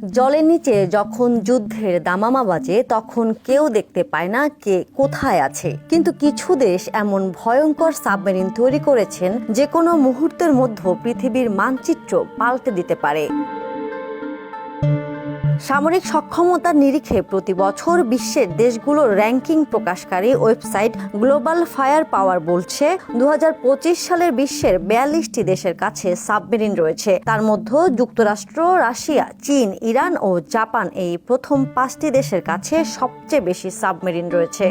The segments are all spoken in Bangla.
জলের নিচে যখন যুদ্ধের দামামা বাজে তখন কেউ দেখতে পায় না কে কোথায় আছে, কিন্তু কিছু দেশ এমন ভয়ঙ্কর সাবমেরিন তৈরি করেছেন যে কোনো মুহূর্তের মধ্যে পৃথিবীর মানচিত্র পাল্টে দিতে পারে। সামরিক সক্ষমতার নিরিখে প্রতি বছর বিশ্বের দেশগুলোর র্যাঙ্কিং প্রকাশকারী ওয়েবসাইট গ্লোবাল ফায়ার পাওয়ার বলছে 2025 সালের বিশ্বের 42টি দেশের কাছে সাবমেরিন রয়েছে। তার মধ্যে যুক্তরাষ্ট্র, রাশিয়া, চীন, ইরান ও জাপান এই প্রথম 5টি দেশের কাছে সবচেয়ে বেশি সাবমেরিন রয়েছে।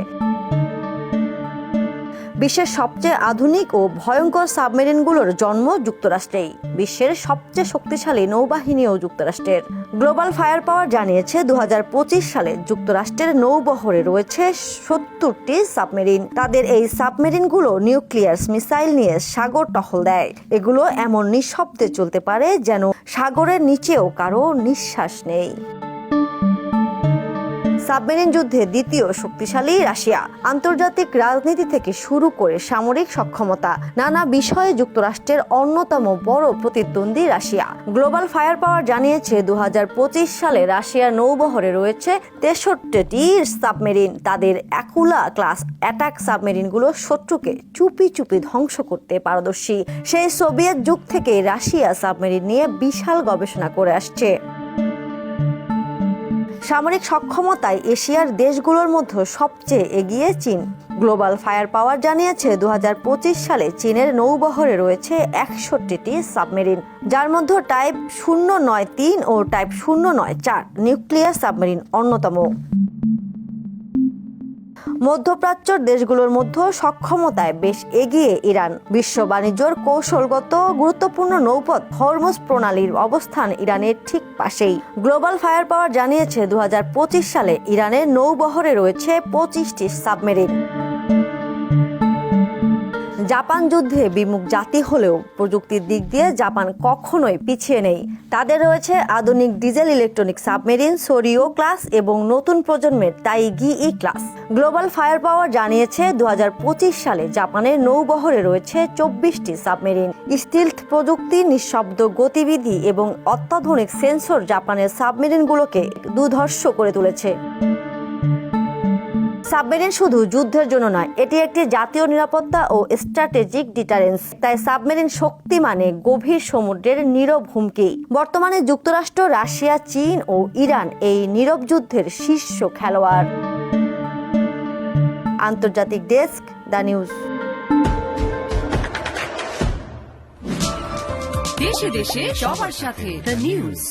বিশ্বের সবচেয়ে আধুনিক ও ভয়ঙ্কর সাবমেরিনগুলোর জন্ম যুক্তরাষ্ট্রেই। বিশ্বের সবচেয়ে শক্তিশালী নৌবাহিনীও যুক্তরাষ্ট্রের। গ্লোবাল ফায়ার পাওয়ার জানিয়েছে 2025 সালে যুক্তরাষ্ট্রের নৌবহরে রয়েছে 70টি সাবমেরিন। তাদের এই সাবমেরিনগুলো নিউক্লিয়ার মিসাইল নিয়ে সাগর টহল দেয়। এগুলো এমন নিঃশব্দে চলতে পারে যেন সাগরের নিচেও কারো নিঃশ্বাস নেই। সাবমেরিন যুদ্ধে দ্বিতীয় শক্তিশালী রাশিয়া। আন্তর্জাতিক রাজনীতি থেকে শুরু করে সামরিক সক্ষমতা নানা বিষয়ে যুক্তরাষ্ট্রের অন্যতম বড় প্রতিদ্বন্দ্বী রাশিয়া। গ্লোবাল ফায়ার পাওয়ার জানিয়েছে 2025 সালে রাশিয়ার নৌবহরে রয়েছে 63টি সাবমেরিন। তাদের অ্যাকুলা ক্লাস অ্যাটাক সাবমেরিনগুলো শত্রুকে চুপি চুপি ধ্বংস করতে পারদর্শী। সেই সোভিয়েত যুগ থেকে রাশিয়া সাবমেরিন নিয়ে বিশাল গবেষণা করে আসছে। সামরিক সক্ষমতায় এশিয়ার দেশগুলোর মধ্যে সবচেয়ে এগিয়ে চীন। গ্লোবাল ফায়ার পাওয়ার জানিয়েছে 2025 সালে চীনের নৌবহরে রয়েছে 61টি সাবমেরিন, যার মধ্যে টাইপ 093 ও টাইপ 094 নিউক্লিয়ার সাবমেরিন অন্যতম। মধ্যপ্রাচ্যের দেশগুলোর মধ্যে সক্ষমতায় বেশ এগিয়ে ইরান। বিশ্ব বাণিজ্যের কৌশলগত গুরুত্বপূর্ণ নৌপথ হরমুজ প্রণালীর অবস্থান ইরানের ঠিক পাশেই। গ্লোবাল ফায়ার পাওয়ার জানিয়েছে 2025 সালে ইরানের নৌবহরে রয়েছে 25টি সাবমেরিন। জাপান যুদ্ধে বিমুখ জাতি হলেও প্রযুক্তির দিক দিয়ে জাপান কখনোই পিছিয়ে নেই। তাদের রয়েছে আধুনিক ডিজেল ইলেকট্রনিক সাবমেরিন সোরিও ক্লাস এবং নতুন প্রজন্মের তাইগি ক্লাস। গ্লোবাল ফায়ার পাওয়ার জানিয়েছে 2025 সালে জাপানের নৌবহরে রয়েছে 24টি সাবমেরিন। স্টিলথ প্রযুক্তি, নিঃশব্দ গতিবিধি এবং অত্যাধুনিক সেন্সর জাপানের সাবমেরিনগুলোকে দুর্ধর্ষ করে তুলেছে। সাবমেরিন শুধু যুদ্ধের জন্য নয়, এটি একটি জাতীয় নিরাপত্তা ও স্ট্র্যাটেজিক ডিটারেন্স। তাই সাবমেরিন শক্তি মানে গভীর সমুদ্রের নীরব হুমকি। বর্তমানে যুক্তরাষ্ট্র, রাশিয়া, চীন ও ইরান এই নীরব যুদ্ধের শীর্ষ খেলোয়াড়। আন্তর্জাতিক ডেস্ক, দ্য নিউজ। দেশে দেশে সবার সাথে দ্য নিউজ।